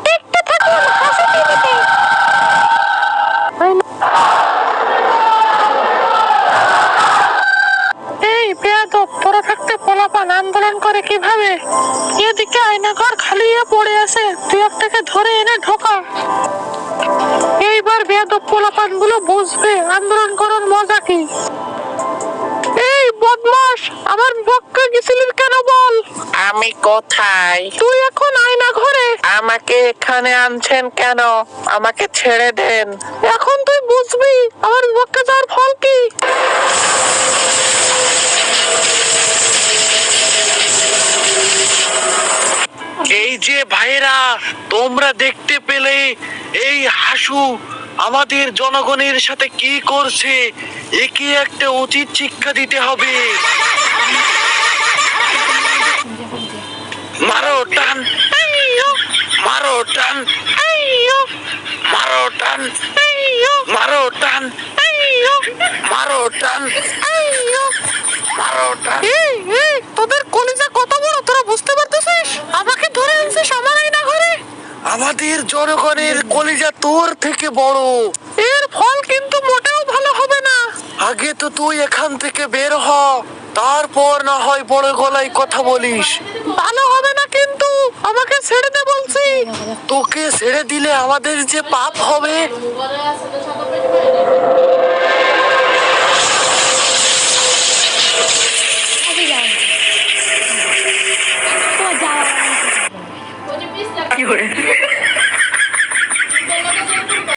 দেখতে থাকুন হাসি টিভিতে। এই বেয়াদব, তোরা থাকতে পোলাপান আন্দোলন করে কিভাবে? এদিকে আয়নাঘর খালি পড়ে আছে, তুই একটাকে ধরে এনে ঢোকা। এইবার বেয়াদব পোলাপান গুলো বুঝবে আন্দোলন করার মজা কি। এই বদমাস, আমার বক্কা গেছিলিস কেন বল? আমি কোথায়? তুই এখন আয়না ঘরে। আমাকে এখানে আনছেন কেন? আমাকে ছেড়ে দেন। এখন তুই বুঝবি আমার বক্কা যাওয়ার ফল কি। এই যে ভাইরা, তোমরা দেখতে পেলে এই হাসু আমাদের জনগণের সাথে কি করছে? একে একটা উচিত শিক্ষা দিতে হবে। মারো টান, মারো টান, মারো টান, মারো টান, মারো টান, মারো টান। তোদের কলিজা কত বড় তোরা বুঝতে পারতেছিস? আমাকে ধরে আনছিস আমার আয়না ঘরে। আমাদের জনগণের কলিজা তোর থেকে বড়। এর ফল কিন্তু মোটেও ভালো হবে না। আগে তো তুই এখান থেকে বের হ, তারপর না হয় বড় গলায় কথা বলিস। ভালো হবে না কিন্তু, আমাকে ছেড়ে দে বলছি। তোকে ছেড়ে দিলে আমাদের যে পাপ হবে।